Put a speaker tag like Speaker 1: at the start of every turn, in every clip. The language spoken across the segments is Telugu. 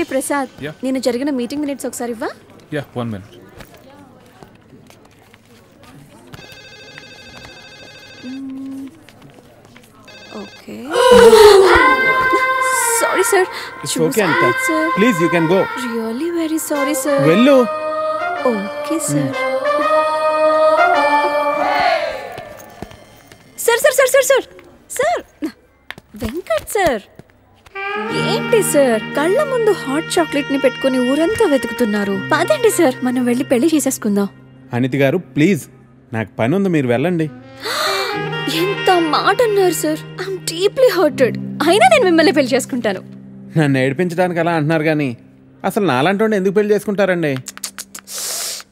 Speaker 1: హే ప్రసాద్, నేను జరిగిన మీటింగ్ మినిట్స్ ఒకసారి ఇవ్వా?
Speaker 2: Yeah 1 minute.
Speaker 1: Okay. Sorry sir.
Speaker 3: It's okay అంట. Please you can go.
Speaker 1: Really very sorry sir.
Speaker 3: వెళ్ళు.
Speaker 1: Okay sir. Sir sir sir sir sir sir Venkat sir, ఏంటి సార్ కళ్ళ ముందు హాట్ చాక్లెట్ ని పెట్టుకుని ఊరంతా వెతుకుతున్నారు? పదండి సార్, మనం వెళ్ళి పెళ్లి చేసేసుకుందాం.
Speaker 3: అనితి గారు ప్లీజ్, నాకు పని ఉంది, మీరు వెళ్ళండి.
Speaker 1: ఎంత మాట అన్నారు సార్. I'm deeply hurted. అయినా నేను మిమ్మల్ని పెళ్లి చేసుకుంటాను.
Speaker 3: నన్ను ఏడిపించడానికి అలా అంటున్నారు కానీ అసలు నాలాంటి ఎందుకు పెళ్లి చేసుకుంటారండి?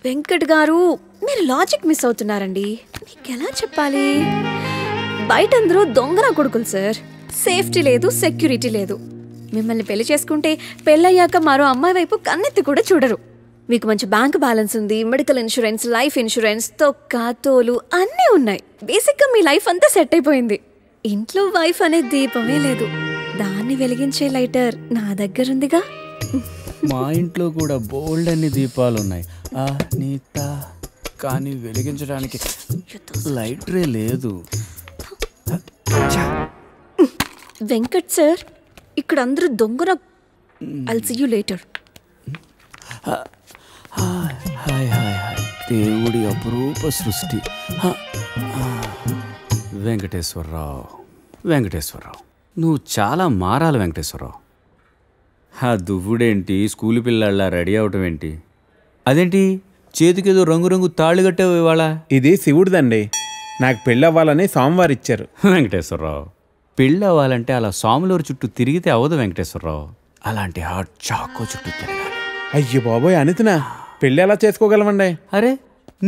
Speaker 1: వెంకట్ గారు, మీరు లాజిక్ మిస్ అవుతున్నారండి. నీకెలా చెప్పాలి? బయట అందరూ దొంగన కొడుకులు సార్. సేఫ్టీ లేదు, సెక్యూరిటీ లేదు. మిమ్మల్ని పెళ్లి చేసుకుంటే పెళ్ళయ్యాక మరో అమ్మాయి వైపు కన్నెత్తి కూడా చూడరు. మీకు మంచి బ్యాంక్ బ్యాలెన్స్ ఉంది, మెడికల్ ఇన్సూరెన్స్, లైఫ్ ఇన్సూరెన్స్, తొక్క తోలు అన్నీ ఉన్నాయి. బేసిక్గా మీ లైఫ్ అంతా సెట్ అయిపోయింది. ఇంట్లో వైఫ్ అనే దీపమే లేదు, దాన్ని వెలిగించే లైటర్ నా దగ్గర ఉందిగా.
Speaker 4: మా ఇంట్లో కూడా బోల్డ్ అన్ని దీపాలు ఉన్నాయి నీత, కానీ వెలిగించడానికి లైటరే లేదు.
Speaker 1: వెంకట్ సార్, ఇక్కడ అందరూ దొంగన. I'll see you later.
Speaker 4: Hi hi hi, దేవుడి అపురూప సృష్టి. వెంకటేశ్వరరావు, వెంకటేశ్వరరావు, నువ్వు చాలా మారాలి వెంకటేశ్వరరావు. దువ్వుడేంటి, స్కూల్ పిల్లల్లా రెడీ అవటం ఏంటి? అదేంటి చేతికేదో రంగురంగు తాళి కట్టావు ఇవాళ?
Speaker 3: ఇది శివుడిదండి, నాకు పెళ్ళి అవ్వాలని స్వామివారు ఇచ్చారు.
Speaker 4: వెంకటేశ్వరరావు, పెళ్ళి అవ్వాలంటే అలా స్వాములూరు చుట్టూ తిరిగితే అవ్వదు వెంకటేశ్వరరావు. అలాంటి హాట్ చాకో చుట్టూ తిరగాలి.
Speaker 3: అయ్యో బాబోయ్ అనితినా, పెళ్ళి ఎలా చేసుకోగలమండి?
Speaker 4: అరే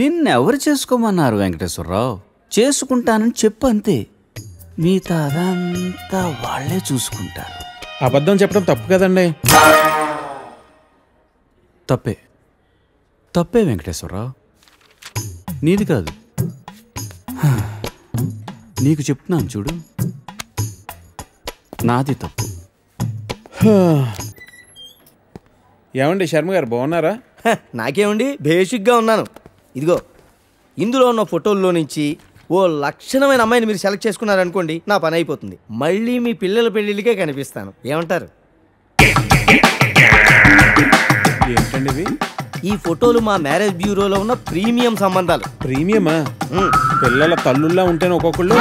Speaker 4: నిన్నెవరు చేసుకోమన్నారు వెంకటేశ్వరరావు? చేసుకుంటానని చెప్పు అంతే, మిగతా అదంతా వాళ్లే చూసుకుంటారు.
Speaker 3: అబద్ధం చెప్పడం తప్పు కదండి.
Speaker 4: తప్పే, తప్పే వెంకటేశ్వరరావు, నీది కాదు. నీకు చెప్తున్నాను చూడు, నాది తప్పు.
Speaker 3: ఏమండి శర్మ గారు, బాగున్నారా?
Speaker 5: నాకేమండి, బేసిక్గా ఉన్నాను. ఇదిగో ఇందులో ఉన్న ఫోటోల్లో నుంచి ఓ లక్షణమైన అమ్మాయిని మీరు సెలెక్ట్ చేసుకున్నారనుకోండి, నా పని అయిపోతుంది. మళ్ళీ మీ పిల్లల పెళ్ళిళ్ళకే కనిపిస్తాను. ఏమంటారు?
Speaker 3: ఏంటండి ఇవి?
Speaker 5: ఈ ఫోటోలు మా మ్యారేజ్ బ్యూరోలో ఉన్న ప్రీమియం సంబంధాలు.
Speaker 3: ప్రీమియమా? పిల్లల తల్లుల్లా ఉంటేనే ఒక్కొక్కళ్ళు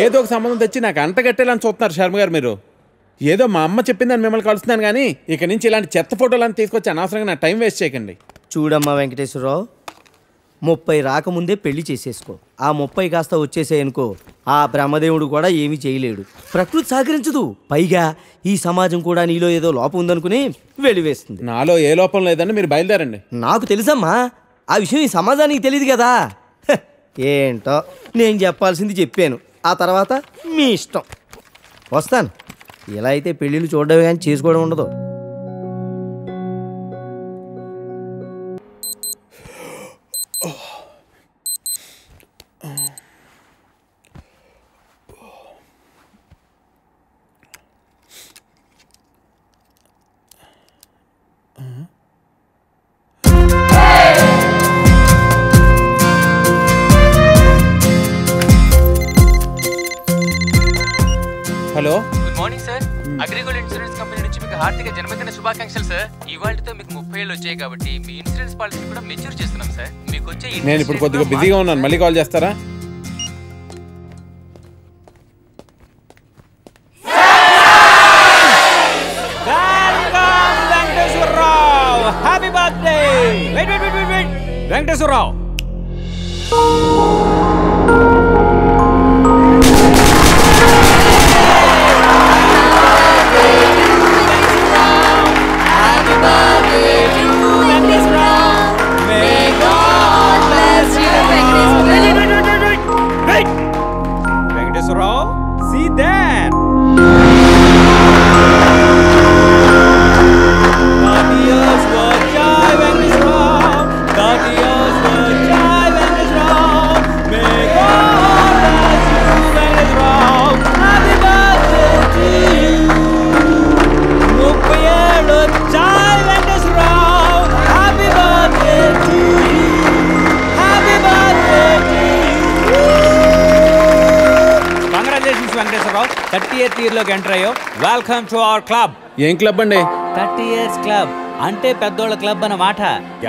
Speaker 3: ఏదో ఒక సంబంధం తెచ్చి నాకు అంటగట్టేలని చూస్తున్నారు శర్మ గారు మీరు. ఏదో మా అమ్మ చెప్పిందని మిమ్మల్ని కలుస్తున్నాను కానీ ఇక నుంచి ఇలాంటి చెత్త ఫోటోలను తీసుకొచ్చి అనవసరంగా నా టైం వేస్ట్ చేయకండి.
Speaker 5: చూడమ్మా వెంకటేశ్వరరావు, 30 రాకముందే పెళ్లి చేసేసుకో. ఆ 30 కాస్త వచ్చేసాయనుకో, ఆ బ్రహ్మదేవుడు కూడా ఏమీ చేయలేడు. ప్రకృతి సహకరించదు. పైగా ఈ సమాజం కూడా నీలో ఏదో లోపం ఉందనుకుని వెలివేస్తుంది.
Speaker 3: నాలో ఏ లోపం లేదని మీరు బయలుదేరండి.
Speaker 5: నాకు తెలుసమ్మా, ఆ విషయం ఈ సమాజానికి తెలియదు కదా. ఏంటో నేను చెప్పాల్సింది చెప్పాను, ఆ తర్వాత మీ ఇష్టం. వస్తాను. ఇలా అయితే పెళ్ళిళ్ళు చూడడమే కానీ చేసుకోవడం ఉండదు.
Speaker 3: Hello,
Speaker 6: good morning sir. AgriGold insurance company నుంచి మీకు హార్దిక జన్మదిన శుభాకాంక్షలు సార్. ఇవాళతో మీకు 30 ఏళ్ళు వచ్చాయి కాబట్టి మీ ఇన్సూరెన్స్ పాలసీ కూడా మెచ్యూర్ చేస్తున్నాం సార్. మీకు వచ్చే
Speaker 3: నేను ఇప్పుడు కొద్దిగా బిజీగా ఉన్నాను, మళ్ళీ కాల్ చేస్తారా?
Speaker 4: Venkateswara Rao, happy birthday. Venkateswara Rao, see that. 30 years for joy, Venkateswarao. 30 years for Venkateswararao 30th ఇయర్లోకి ఎంటర్ అయ్యో. Welcome to our club.
Speaker 3: ఏం క్లబ్ అండి?
Speaker 4: 30 years క్లబ్ అంటే పెద్దోళ్ళ క్లబ్ అన్నమాట.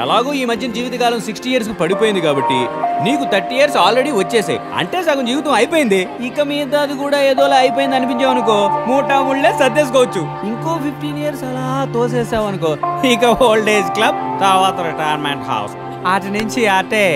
Speaker 4: ఎలాగో ఈ మధ్యన జీవితకాలం 60 years కు పడిపోయింది కాబట్టి నీకు 30 years ఆల్రెడీ వచ్చేసాయి. అంటే సగం జీవితం అయిపోయింది. ఇక మీద అది కూడా ఏదోలా అయిపోయింది అనిపించావు అనుకో, మూటా ముళ్ళే సర్దేసుకోవచ్చు. ఇంకో 15 years అలా తోసేసావు అనుకో, ఇక ఓల్డ్ ఏజ్ క్లబ్, తర్వాత రిటైర్మెంట్ హౌస్, అటు నుంచి అటే